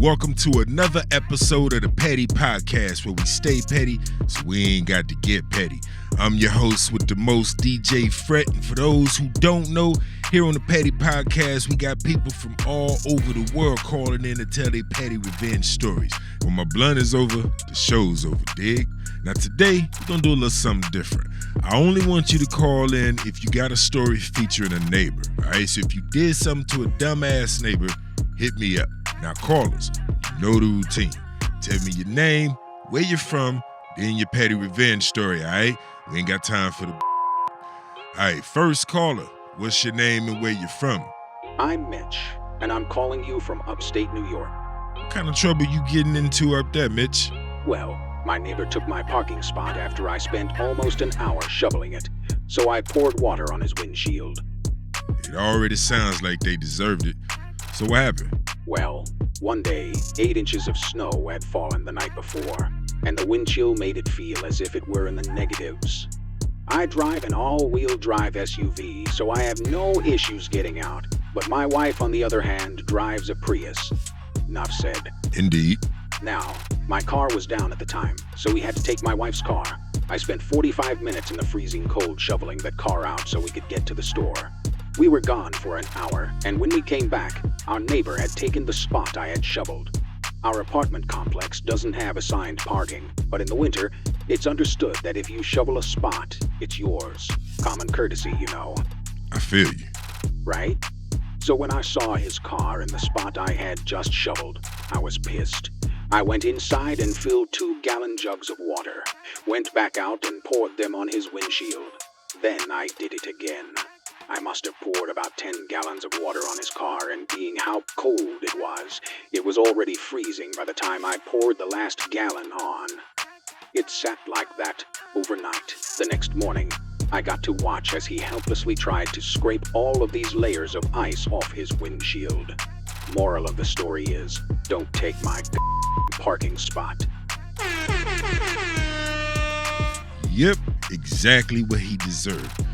welcome to another episode of the Petty Podcast, where we stay petty so we ain't got to get petty. I'm your host with the most, DJ Frett, and for those who don't know, here on the Petty Podcast, we got people from all over the world calling in to tell their petty revenge stories. When my blunt is over, the show's over, dig? Now today, we're going to do a little something different. I only want you to call in if you got a story featuring a neighbor, all right? So if you did something to a dumbass neighbor, hit me up. Now callers, you know the routine. Tell me your name, where you're from, then your petty revenge story, all right? We ain't got time for the All right, first caller, what's your name and where you're from? I'm Mitch, and I'm calling you from upstate New York. What kind of trouble you getting into up there, Mitch? Well, my neighbor took my parking spot after I spent almost an hour shoveling it, so I poured water on his windshield. It already sounds like they deserved it. So what happened? Well, one day, 8 inches of snow had fallen the night before, and the wind chill made it feel as if it were in the negatives. I drive an all-wheel drive SUV, so I have no issues getting out, but my wife, on the other hand, drives a Prius. Enough said. Indeed. Now, my car was down at the time, so we had to take my wife's car. I spent 45 minutes in the freezing cold shoveling that car out so we could get to the store. We were gone for an hour, and when we came back, our neighbor had taken the spot I had shoveled. Our apartment complex doesn't have assigned parking, but in the winter, it's understood that if you shovel a spot, it's yours. Common courtesy, you know. I feel you. Right? So when I saw his car in the spot I had just shoveled, I was pissed. I went inside and filled 2-gallon jugs of water, went back out and poured them on his windshield. Then I did it again. I must have poured about 10 gallons of water on his car, and being how cold it was already freezing by the time I poured the last gallon on. It sat like that overnight. The next morning, I got to watch as he helplessly tried to scrape all of these layers of ice off his windshield. Moral of the story is, don't take my parking spot. Yep, exactly what he deserved.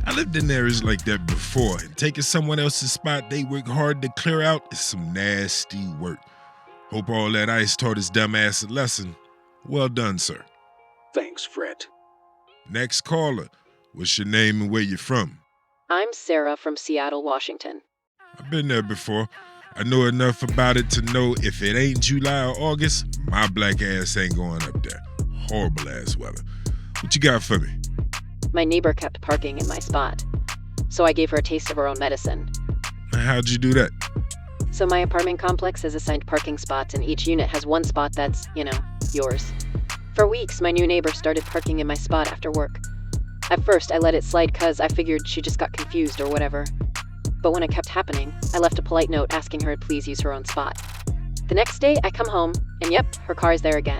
I lived in areas like that before, and taking someone else's spot they work hard to clear out is some nasty work. Hope all that ice taught his dumb ass a lesson. Well done, sir. Thanks, Frett. Next caller, what's your name and where you're from? I'm Sarah from Seattle, Washington. I've been there before. I know enough about it to know if it ain't July or August, my black ass ain't going up there. Horrible ass weather. What you got for me? My neighbor kept parking in my spot, so I gave her a taste of her own medicine. How'd you do that? So my apartment complex has assigned parking spots, and each unit has one spot that's, yours. For weeks, my new neighbor started parking in my spot after work. At first, I let it slide cause I figured she just got confused or whatever. But when it kept happening, I left a polite note asking her to please use her own spot. The next day, I come home, and yep, her car is there again.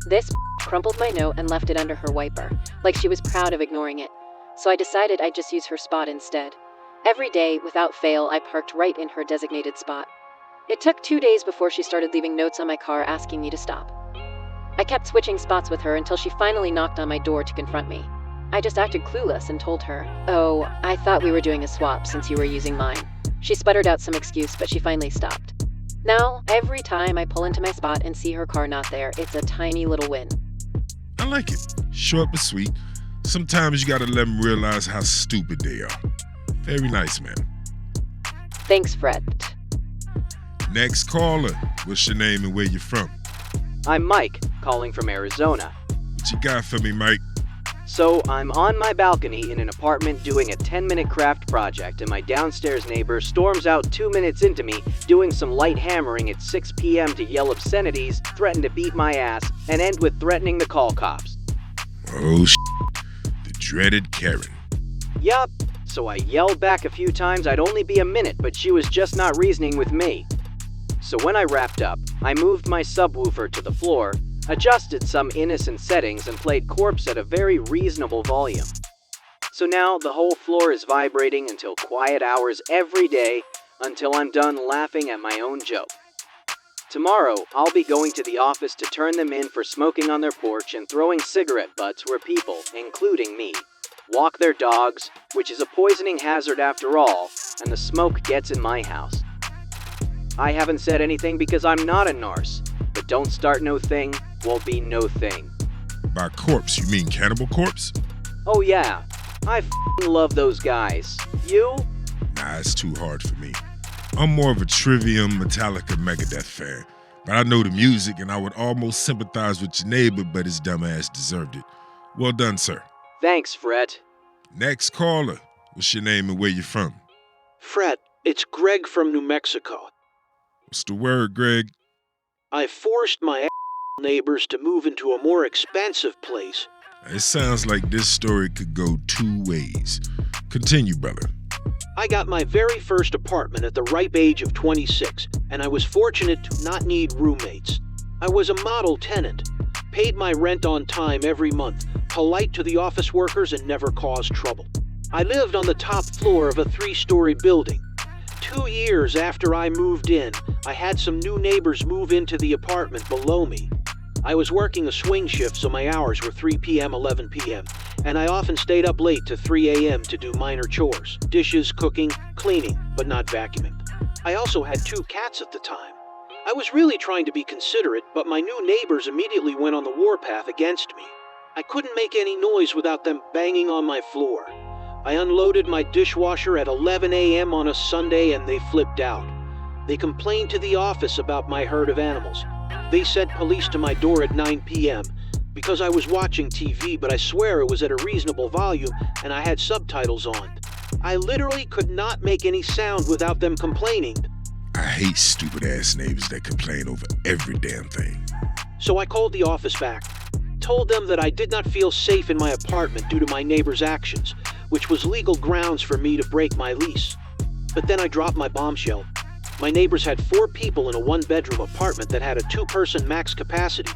This crumpled my note and left it under her wiper, like she was proud of ignoring it. So I decided I'd just use her spot instead. Every day, without fail, I parked right in her designated spot. It took 2 days before she started leaving notes on my car asking me to stop. I kept switching spots with her until she finally knocked on my door to confront me. I just acted clueless and told her, "Oh, I thought we were doing a swap since you were using mine." She sputtered out some excuse, but she finally stopped. Now, every time I pull into my spot and see her car not there, it's a tiny little win. I like it. Short but sweet. Sometimes you gotta let them realize how stupid they are. Very nice, man. Thanks, Frett. Next caller, what's your name and where you're from? I'm Mike, calling from Arizona. What you got for me, Mike? So, I'm on my balcony in an apartment doing a 10-minute craft project, and my downstairs neighbor storms out 2 minutes into me, doing some light hammering at 6 p.m. to yell obscenities, threaten to beat my ass, and end with threatening to call cops. Oh, the dreaded Karen. Yup. So I yelled back a few times I'd only be a minute, but she was just not reasoning with me. So when I wrapped up, I moved my subwoofer to the floor, adjusted some innocent settings, and played Corpse at a very reasonable volume. So now the whole floor is vibrating until quiet hours every day, until I'm done laughing at my own joke. Tomorrow, I'll be going to the office to turn them in for smoking on their porch and throwing cigarette butts where people, including me, walk their dogs, which is a poisoning hazard after all, and the smoke gets in my house. I haven't said anything because I'm not a narc. But don't start no thing, won't be no thing. By corpse, you mean Cannibal Corpse? Oh yeah, I f***ing love those guys. You? Nah, it's too hard for me. I'm more of a Trivium, Metallica, Megadeth fan. But I know the music and I would almost sympathize with your neighbor, but his dumb ass deserved it. Well done, sir. Thanks, Frett. Next caller. What's your name and where you from? Frett, it's Greg from New Mexico. What's the word, Greg? I forced my neighbors to move into a more expensive place. It sounds like this story could go two ways. Continue, brother. I got my very first apartment at the ripe age of 26, and I was fortunate to not need roommates. I was a model tenant, paid my rent on time every month, polite to the office workers, and never caused trouble. I lived on the top floor of a 3-story building. 2 years after I moved in, I had some new neighbors move into the apartment below me. I was working a swing shift, so my hours were 3 p.m., 11 p.m., and I often stayed up late to 3 a.m. to do minor chores, dishes, cooking, cleaning, but not vacuuming. I also had 2 cats at the time. I was really trying to be considerate, but my new neighbors immediately went on the warpath against me. I couldn't make any noise without them banging on my floor. I unloaded my dishwasher at 11 a.m. on a Sunday and they flipped out. They complained to the office about my herd of animals. They sent police to my door at 9 p.m. because I was watching TV, but I swear it was at a reasonable volume and I had subtitles on. I literally could not make any sound without them complaining. I hate stupid ass neighbors that complain over every damn thing. So I called the office back, told them that I did not feel safe in my apartment due to my neighbor's actions, which was legal grounds for me to break my lease. But then I dropped my bombshell. My neighbors had 4 people in a 1-bedroom apartment that had a 2-person max capacity.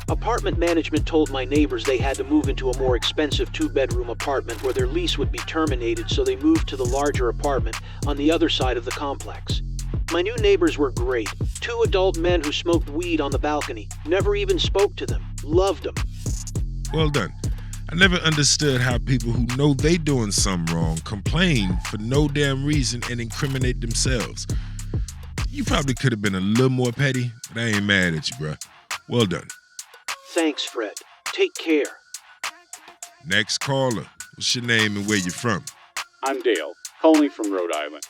Apartment management told my neighbors they had to move into a more expensive 2-bedroom apartment where their lease would be terminated, so they moved to the larger apartment on the other side of the complex. My new neighbors were great. 2 adult men who smoked weed on the balcony. Never even spoke to them. Loved them. Well done. I never understood how people who know they doing something wrong complain for no damn reason and incriminate themselves. You probably could have been a little more petty, but I ain't mad at you, bruh. Well done. Thanks, Fred. Take care. Next caller. What's your name and where you from? I'm Dale, calling from Rhode Island.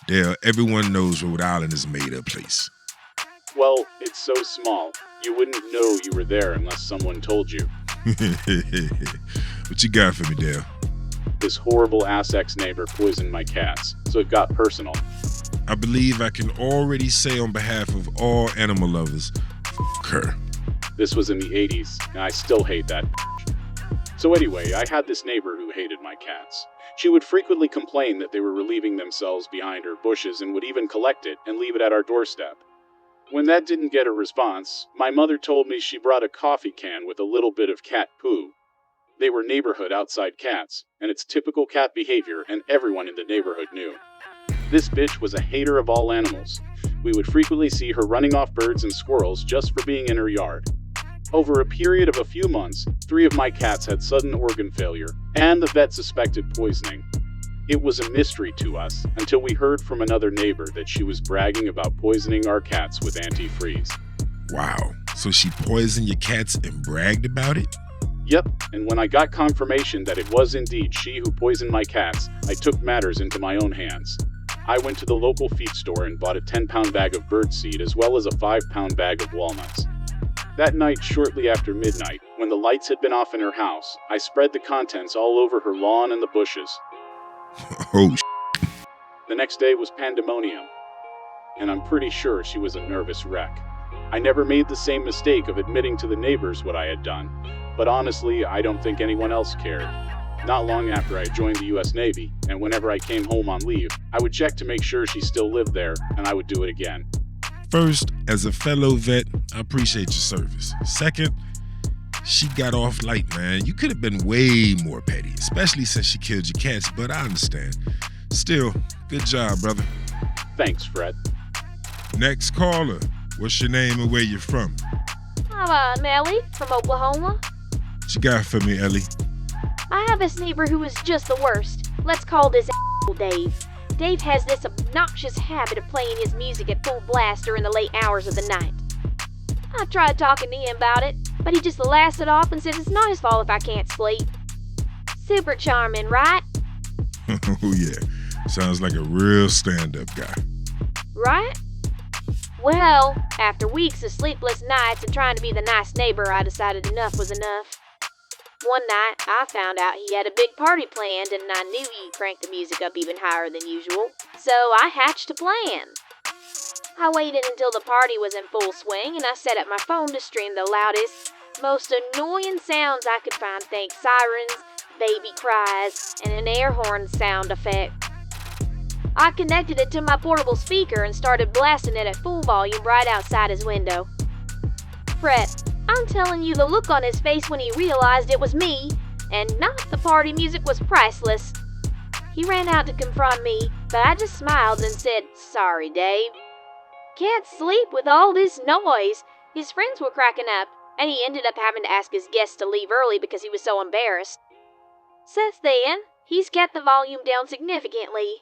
Dale, everyone knows Rhode Island is a made-up place. Well, it's so small, you wouldn't know you were there unless someone told you. What you got for me, Dale? This horrible ass ex-neighbor poisoned my cats, so it got personal. I believe I can already say on behalf of all animal lovers, f*** her. This was in the 80s, and I still hate that. So anyway, I had this neighbor who hated my cats. She would frequently complain that they were relieving themselves behind her bushes and would even collect it and leave it at our doorstep. When that didn't get a response, my mother told me she brought a coffee can with a little bit of cat poo. They were neighborhood outside cats, and it's typical cat behavior, and everyone in the neighborhood knew. This bitch was a hater of all animals. We would frequently see her running off birds and squirrels just for being in her yard. Over a period of a few months, 3 of my cats had sudden organ failure, and the vet suspected poisoning. It was a mystery to us until we heard from another neighbor that she was bragging about poisoning our cats with antifreeze. Wow, so she poisoned your cats and bragged about it? Yep, and when I got confirmation that it was indeed she who poisoned my cats, I took matters into my own hands. I went to the local feed store and bought a 10-pound bag of birdseed as well as a 5-pound bag of walnuts. That night, shortly after midnight, when the lights had been off in her house, I spread the contents all over her lawn and the bushes. Oh, The next day was pandemonium, and I'm pretty sure she was a nervous wreck. I never made the same mistake of admitting to the neighbors what I had done, but honestly, I don't think anyone else cared. Not long after I joined the U.S. Navy, and whenever I came home on leave, I would check to make sure she still lived there, and I would do it again. First, as a fellow vet, I appreciate your service. Second, she got off light, man. You could have been way more petty, especially since she killed your cats, but I understand. Still, good job, brother. Thanks, Frett. Next caller. What's your name and where you from? I'm Ellie from Oklahoma. What you got for me, Ellie? I have this neighbor who is just the worst. Let's call this Dave. Dave has this obnoxious habit of playing his music at full blast during the late hours of the night. I tried talking to him about it, but he just laughs it off and says it's not his fault if I can't sleep. Super charming, right? Oh yeah, sounds like a real stand-up guy. Right? Well, after weeks of sleepless nights and trying to be the nice neighbor, I decided enough was enough. One night, I found out he had a big party planned, and I knew he'd crank the music up even higher than usual, so I hatched a plan. I waited until the party was in full swing, and I set up my phone to stream the loudest, most annoying sounds I could find. Think sirens, baby cries, and an air horn sound effect. I connected it to my portable speaker and started blasting it at full volume right outside his window. Frett, I'm telling you, the look on his face when he realized it was me, and not the party music, was priceless. He ran out to confront me, but I just smiled and said, "Sorry, Dave. Can't sleep with all this noise." His friends were cracking up, and he ended up having to ask his guests to leave early because he was so embarrassed. Since then, he's kept the volume down significantly.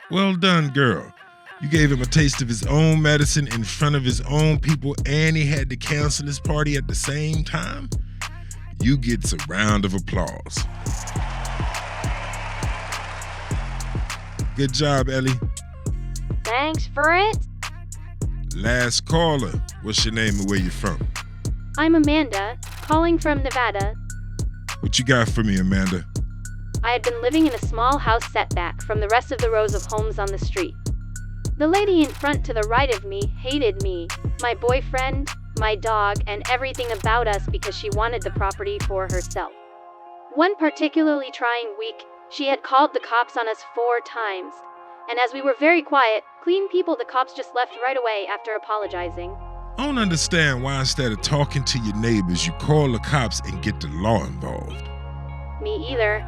Well done, girl. You gave him a taste of his own medicine in front of his own people, and he had to cancel his party at the same time? You get a round of applause. Good job, Ellie. Thanks, Frett. Last caller. What's your name and where you from? I'm Amanda, calling from Nevada. What you got for me, Amanda? I had been living in a small house setback from the rest of the rows of homes on the street. The lady in front to the right of me hated me, my boyfriend, my dog, and everything about us because she wanted the property for herself. One particularly trying week, she had called the cops on us 4 times. And as we were very quiet, clean people, the cops just left right away after apologizing. I don't understand why instead of talking to your neighbors, you call the cops and get the law involved. Me either.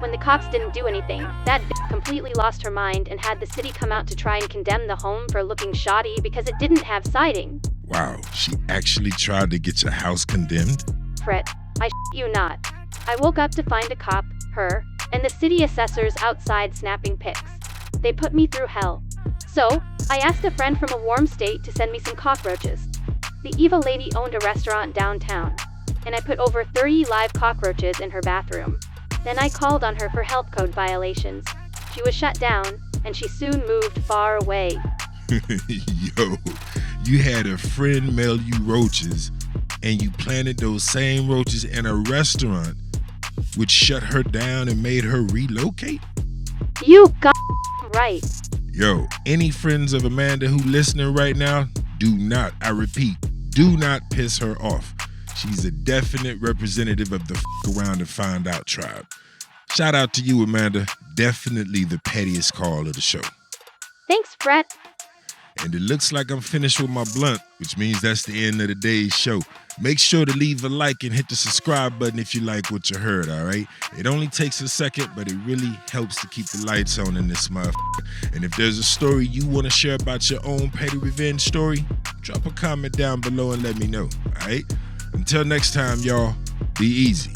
When the cops didn't do anything, that bitch completely lost her mind and had the city come out to try and condemn the home for looking shoddy because it didn't have siding. Wow, she actually tried to get your house condemned? Frett, I you not. I woke up to find a cop, her, and the city assessors outside snapping pics. They put me through hell. So, I asked a friend from a warm state to send me some cockroaches. The evil lady owned a restaurant downtown, and I put over 30 live cockroaches in her bathroom. Then I called on her for health code violations. She was shut down, and she soon moved far away. Yo, you had a friend mail you roaches, and you planted those same roaches in a restaurant, which shut her down and made her relocate? You got right. Yo, any friends of Amanda who listening right now, do not, I repeat, do not piss her off. She's a definite representative of the around and find out tribe. Shout out to you, Amanda. Definitely the pettiest call of the show. Thanks, Frett. And it looks like I'm finished with my blunt, which means that's the end of the day's show. Make sure to leave a like and hit the subscribe button if you like what you heard, all right? It only takes a second, but it really helps to keep the lights on in this motherfucker. And if there's a story you want to share about your own petty revenge story, drop a comment down below and let me know, all right? Until next time, y'all, be easy.